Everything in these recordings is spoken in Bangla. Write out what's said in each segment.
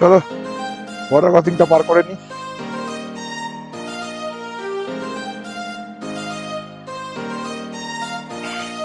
চলো বর্ডার ক্রসিংটা পার করে নি।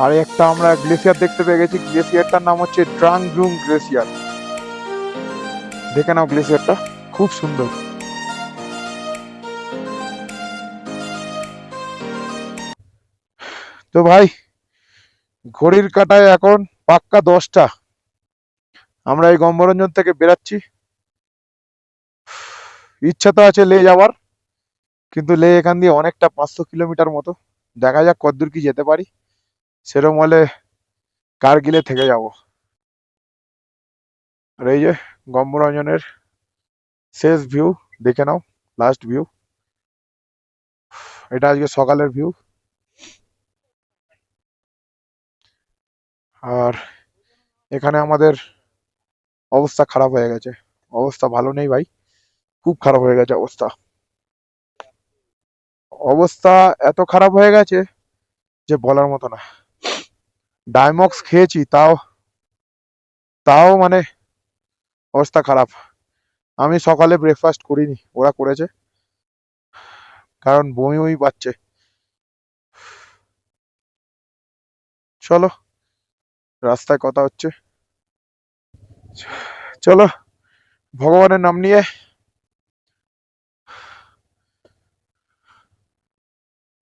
আর একটা আমরা গ্লেসিয়ার দেখতে পেয়ে গেছি, গ্লেসিয়ারটার নাম হচ্ছে ট্রাং ড্রুং গ্লেসিয়ার। দেখে নাও গ্লেসিয়ারটা, খুব সুন্দর। তো ভাই, ঘড়ির কাঁটায় এখন পাক্কা 10টা। আমরা এই গম্বরঞ্জন থেকে বেরাচ্ছি। ইচ্ছা তো আছে লে যাওয়ার, কিন্তু লে এখান দিয়ে অনেকটা, 500 কিলোমিটার মতো। দেখা যাক কতদূর কি যেতে পারি। সেরকম হলে কারগিলে থেকে যাব। আর এই যে গম্বরঞ্জনের শেষ ভিউ, দেখে নাও, লাস্ট ভিউ। এটা আজকে সকালের ভিউ। আর এখানে আমাদের অবস্থা খারাপ হয়ে গেছে। অবস্থা ভালো নেই ভাই, খুব খারাপ হয়ে গেছে অবস্থা। অবস্থা এত খারাপ হয়ে গেছে যে বলার মতো না। ডায়মক্স খেয়েছি, তাও তাও মানে অবস্থা খারাপ। আমি সকালে ব্রেকফাস্ট করিনি, ওরা করেছে, কারণ বমি বমি পাচ্ছে। চলো, রাস্তায় কথা হচ্ছে। চলো, ভগবানের নাম নিয়ে।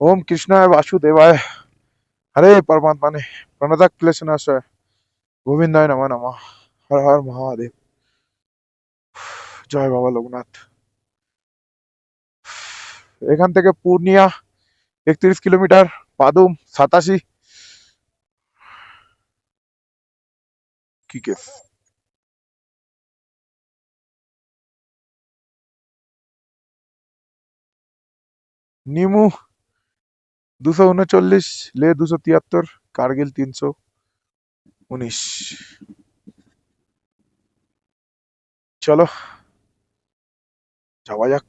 ওম কৃষ্ণায় বাসুদেবায়, হরে পরমাত্মানে প্রণতক ক্লেশনাশয়, গোবিন্দায় নমঃ নমঃ, হর হর মহাদেব। জয় বাবা লোকনাথ। এখান থেকে পূর্ণিয়া 31 কিলোমিটার, পাদুম 87। কি কেস? নিমু 239, লে 273, কার্গিল 319। চলো যাওয়া যাক।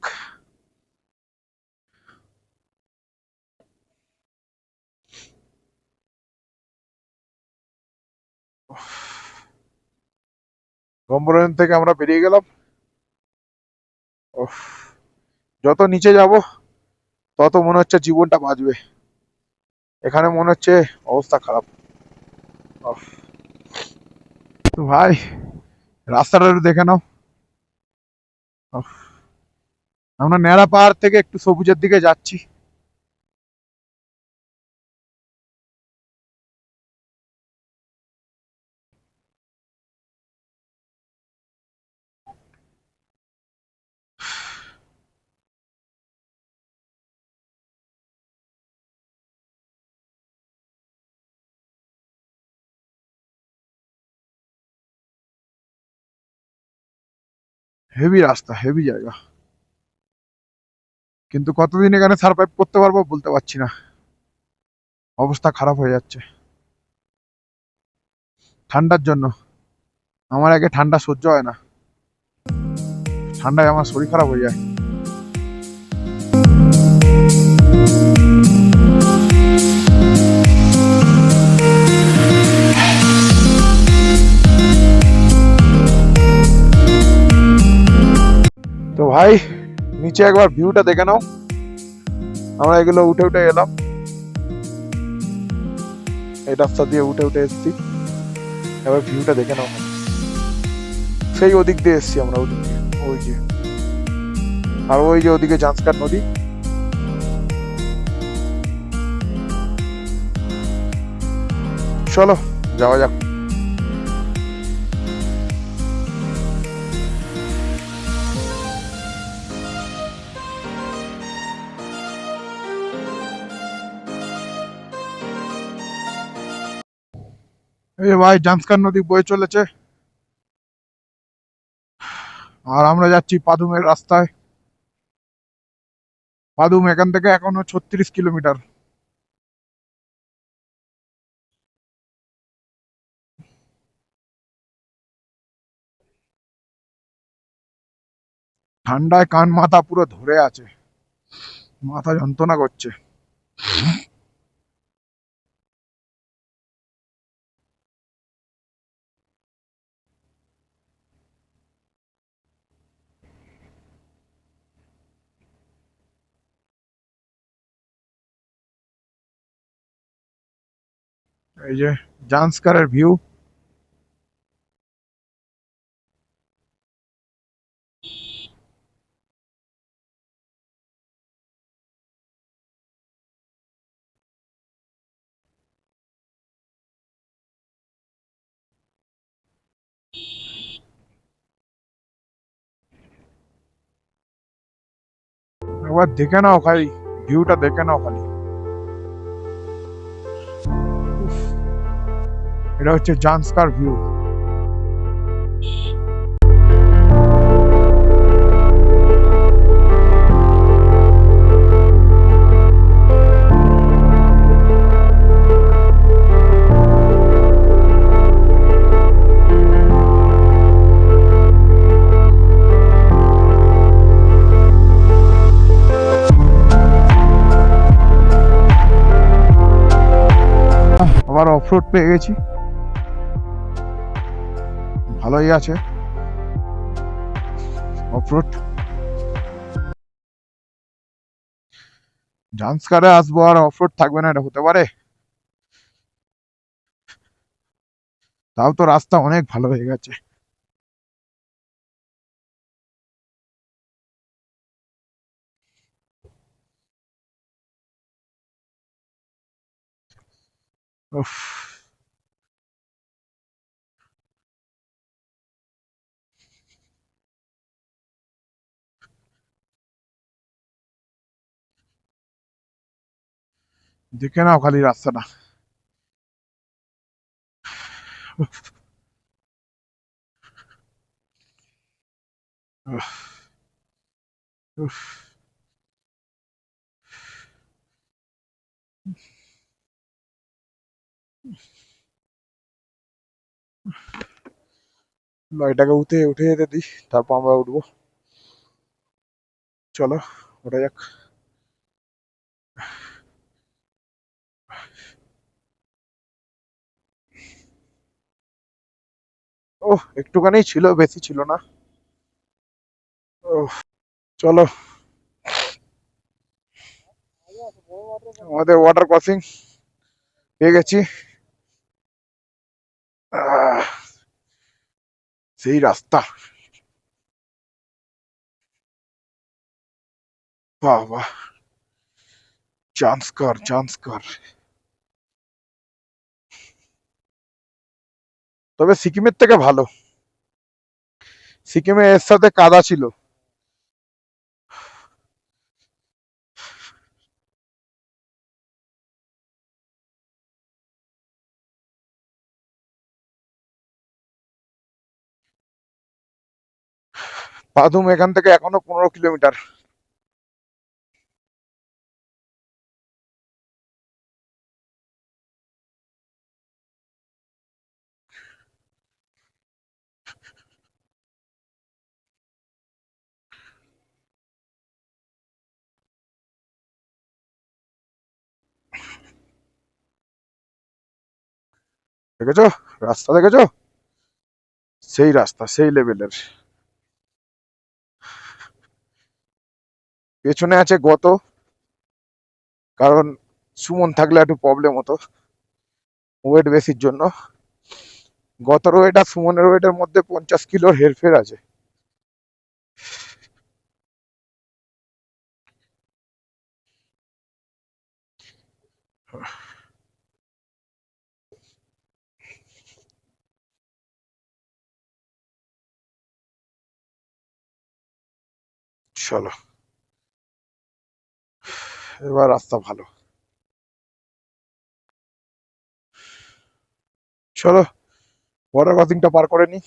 গম্বরজন থেকে আমরা বেরিয়ে গেলাম। উফ, যত নিচে যাব তত মনে হচ্ছে জীবনটা বাঁচবে। এখানে মনে হচ্ছে অবস্থা খারাপ। উফ। তো ভাই, রাস্তাটা একটু দেখে নাও। উফ, আমরা ন্যাড়া পাহাড় থেকে একটু সবুজের দিকে যাচ্ছি। হেভি রাস্তা, হেভি জায়গা, কিন্তু কতদিন এখানে সার্ভাইভ করতে পারবো বলতে পারছি না। অবস্থা খারাপ হয়ে যাচ্ছে ঠান্ডার জন্য। আমার আগে ঠান্ডা সহ্য হয় না, ঠান্ডায় আমার শরীর খারাপ হয়ে যায়। তো ভাই, নিচে একবার ভিউটা দেখে নাও। আমরা এগুলো উঠে উঠে এলাম, এই রাস্তা দিয়ে উঠে উঠে এসেছি। এবার ভিউটা দেখে নাও। সেই ওদিক দিয়ে এসেছি আমরা, ওদিক দিয়ে, ওই যে, আর ওই যে ওদিকে জান্সকার নদী। চলো যাওয়া যাক। এই যে ভাই, জান্সকার নদী বয়ে চলেছে, আর আমরা যাচ্ছি পাদুমের রাস্তায়। পাদুম এখান থেকে এখনো 36 কিলোমিটার। ঠান্ডায় কান মাথা পুরো ধরে আছে, মাথা যন্ত্রণা করছে। এই যে জান্সকারের ভিউ। একবার দেখে নাও খালি, ভিউটা দেখে নাও খালি। উফ, এটা হচ্ছে জান্সকার ভিউ। আবার অফরোড পেয়ে গেছি, ভালোই আছে অফরোড। জান্সকারে আসবো আর অফরোড থাকবে না, এটা হতে পারে? তাও তো রাস্তা অনেক ভালো হয়ে গেছে। উফ, দেখে নাও খালি রাস্তাটা। উফ, উফ, উফ। এটাকে উঠে যেতে দিই, তারপর আমরা উঠবো। চলো ওটা যাক। ওহ, একটুখানি ছিল, বেশি ছিল না। ওহ, চলো। আমাদের ওয়াটার ক্রসিং পেয়ে গেছি। আহ, সেই রাস্তা। বাহ বাহ, জান্সকার জান্সকার। তবে সিকিমের থেকে ভালো। সিকিমে এর সাথে কাদা ছিল। পাদুম এখান থেকে এখনো 15 কিলোমিটার। দেখেছো রাস্তা, দেখেছো? সেই রাস্তা, সেই লেভেলের। পেছনে আছে গত, কারণ সুমন থাকলে একটু প্রবলেম হতো ওয়েট বেশির জন্য। গতর ওয়েট আর সুমনের ওয়েটের মধ্যে 50 কিলোর হেরফের আছে। চলো, এবার রাস্তা ভালো। চলো বর্ডার ক্রসিংটা পার করে নি।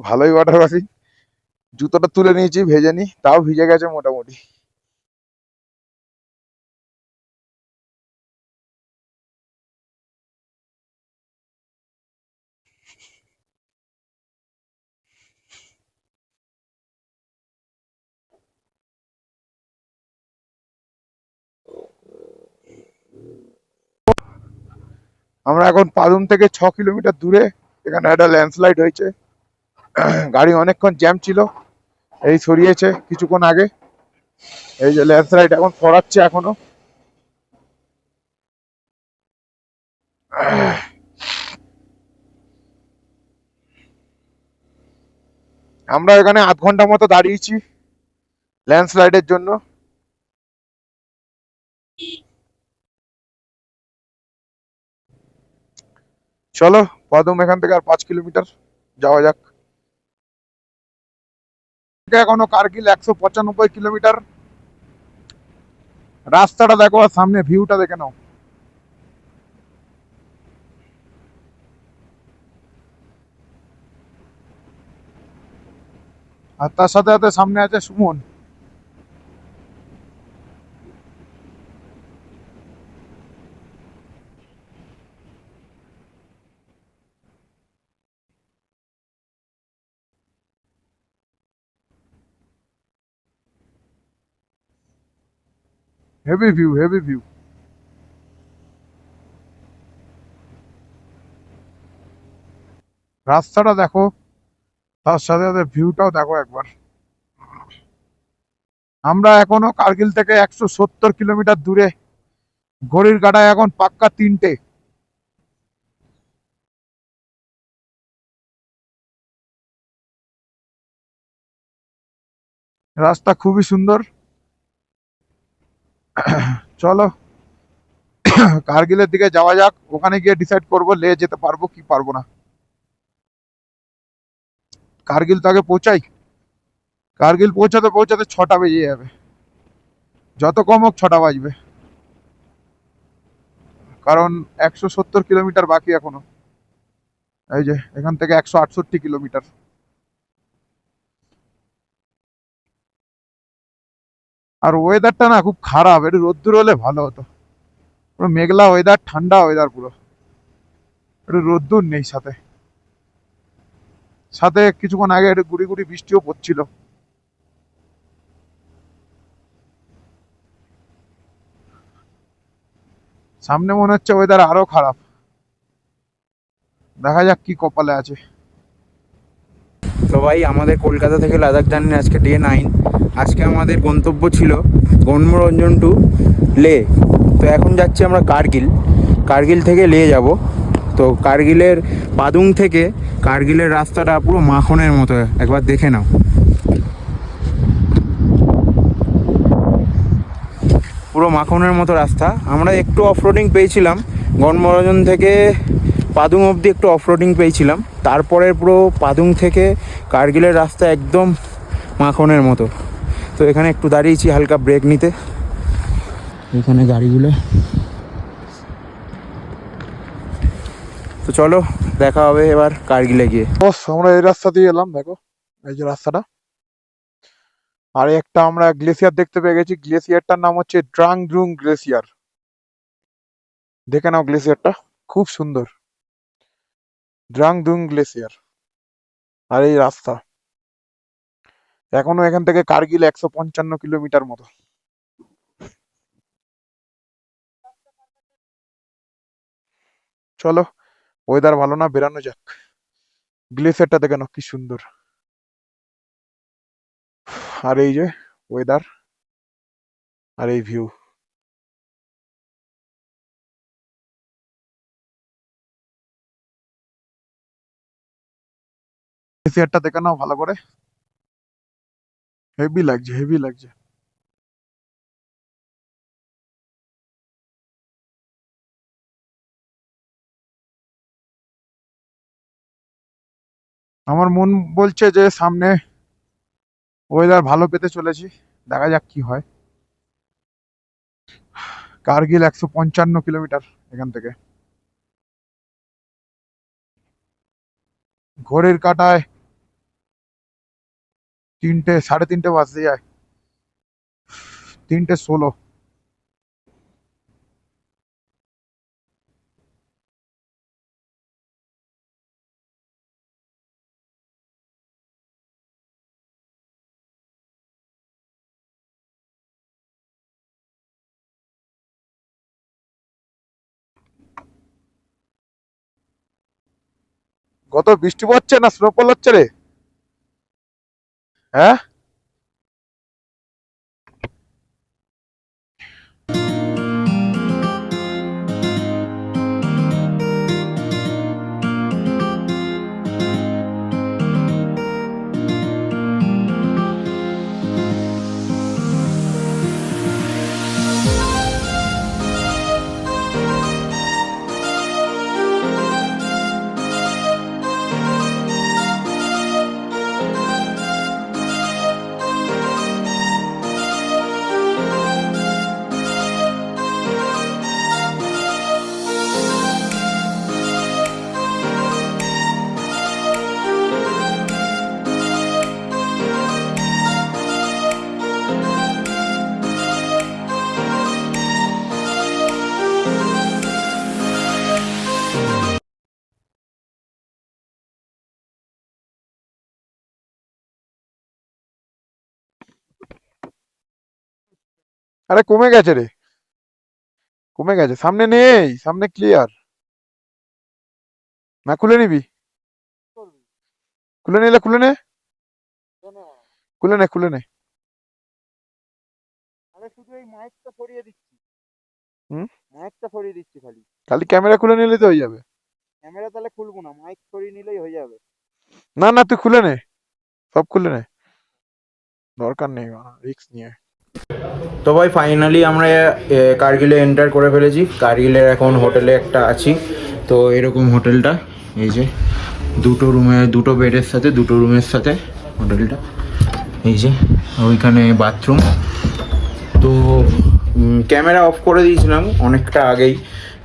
ভালোই বর্ডার ক্রসিং। জুতোটা তুলে নিয়েছি, ভেজে নি, তাও ভিজে গেছে মোটামুটি। আমরা এখন পাদুম থেকে 6 কিলোমিটার দূরে। এখানে একটা ল্যান্ডস্লাইড হয়েছে। গাড়ি অনেকক্ষণ জ্যাম ছিল, এই সরিয়েছে কিছুক্ষণ আগে। এই যে ল্যান্ডস্লাইড এখন সরাচ্ছে এখনো। আমরা এখানে আধ ঘন্টা মতো দাঁড়িয়েছি ল্যান্ডস্লাইডের জন্য। চলো, পাদুম এখান থেকে আর 5 কিলোমিটার যাওয়া যাক। এখনো কার্গিল 195 কিলোমিটার। রাস্তাটা দেখো আর সামনে ভিউটা দেখে নাও। আর তার সাথে সাথে সামনে আছে Suman. Heavy view, heavy view. রাস্তাটা দেখো, তার সাথে সাথে ভিউটাও দেখো একবার। আমরা এখনো কার্গিল থেকে 170 কিলোমিটার দূরে। ঘড়ির কাঁটায় এখন পাক্কা 3টে। রাস্তা খুবই সুন্দর। চলো, কার্গিলের দিকে যাওয়া যাক। ওখানে গিয়ে ডিসাইড করবো লে যেতে পারবো কি পারবো না। কার্গিল তো আগে পৌঁছাই। কার্গিল পৌঁছাতে পৌঁছাতে 6টা বেজে যাবে। যত কম হোক 6টা বাজবে। কারণ 170 কিলোমিটার বাকি এখনো। এই যে এখান থেকে 168 কিলোমিটার। আর ওয়েদারটা না খুব খারাপ, একটু রোদ্দুর হলে ভালো হতো। পুরো মেঘলা ওয়েদার, ঠান্ডা ওয়েদার পুরো। একটু রোদ্দুর নেই সাথে। সাথে কিছুক্ষণ আগে একটু গুড়ি গুড়ি বৃষ্টিও পড়ছিল। সামনে মনে হচ্ছে ওয়েদার আরো খারাপ। দেখা যাক কি কপালে আছে। তো ভাই, আমাদের কলকাতা থেকে লাদাখ জার্নি আজকে ডে 9। আজকে আমাদের গন্তব্য ছিল গণমনোরঞ্জন টু লে। তো এখন যাচ্ছি আমরা কার্গিল। কার্গিল থেকে লে যাব। তো কার্গিলের পাদুং থেকে কার্গিলের রাস্তাটা পুরো মাখনের মতো, একবার দেখে নাও। পুরো মাখনের মতো রাস্তা। আমরা একটু অফরোডিং পেয়েছিলাম গণমনোরঞ্জন থেকে পাদুং অবধি, একটু অফরোডিং পেয়েছিলাম। তারপরে পুরো পাদুং থেকে কার্গিলের রাস্তা একদম মাখনের মতো। তো এখানে একটু দাঁড়িয়েছি হালকা ব্রেক নিতে। এখানে গাড়িগুলো। তো চলো, দেখা হবে এবার কার্গিলে গিয়ে। বস, আমরা এই রাস্তা দিয়ে এলাম, দেখো এই যে রাস্তাটা। আর একটা আমরা গ্লেসিয়ার দেখতে পেয়ে গেছি। গ্লেসিয়ারটার নাম হচ্ছে ড্রাং ড্রুং গ্লেসিয়ার। দেখে নাও গ্লেসিয়ারটা, খুব সুন্দর। Drank ড্রুং glacier. আর এই রাস্তা এখনো এখান থেকে কার্গিল 155 কিলোমিটার মতো। চলো, ওয়েদার ভালো না, বেরানো যাক। গ্লেসিয়ারটা দেখে নাও কি সুন্দর। আর এই যে ওয়েদার, আর এই ভিউ। গ্লেসিয়ারটা দেখে নাও ভালো করে। হেভি লাগছে, হেভি লাগছে। আমার মন বলছে যে সামনে ওয়েদার ভালো পেতে চলেছি। দেখা যাক কি হয়। কার্গিল 155 কিলোমিটার এখান থেকে। ঘড়ির কাঁটায় 3টে, 3:30 বাজতে যায়। 3টে 16। কত বৃষ্টি পড়ছে না স্নোফল হচ্ছে রে? হ্যাঁ, আরে কমে গেছে রে, কমে গেছে, সামনে নেই, সামনে ক্লিয়ার। না খুলে নিবি? খুলে নিলে খুলে নে, খুলে নে, খুলে নে। আরে শুধু এই মাইকটা সরিয়ে দিচ্ছি, হুম, মাইকটা সরিয়ে দিচ্ছি খালি। খালি ক্যামেরা খুলে নিলে তো হয়ে যাবে। ক্যামেরা তাহলে খুলবো না, মাইক সরিয়ে নিলেই হয়ে যাবে। না না, তুই খুলে নে, সব খুলে নে, দরকার নেই রিস্ক নিয়ে। তো ভাই ফাইনালি আমরা কার্গিলে এন্টার করে ফেলেছি। কার্গিলের এখন হোটেলে একটা আছি। তো এরকম হোটেলটা, এই যে দুটো রুমে, দুটো বেডের সাথে দুটো রুমের সাথে হোটেলটা, এই যে ওইখানে বাথরুম। তো ক্যামেরা অফ করে দিয়েছিলাম অনেকটা আগেই,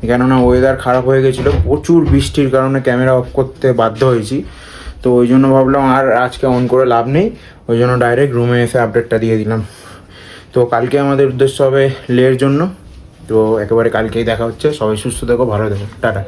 কেননা ওয়েদার খারাপ হয়ে গেছিলো, প্রচুর বৃষ্টির কারণে ক্যামেরা অফ করতে বাধ্য হয়েছি। তো ওই জন্য ভাবলাম আর আজকে অন করে লাভ নেই, ওই জন্য ডাইরেক্ট রুমে এসে আপডেটটা দিয়ে দিলাম। তো কালকে আমাদের উদ্দেশ্য হবে লের জন্য। তো একেবারে কালকেই দেখা হচ্ছে। সবাই সুস্থ থেকো, ভালো থেকো, টাটা।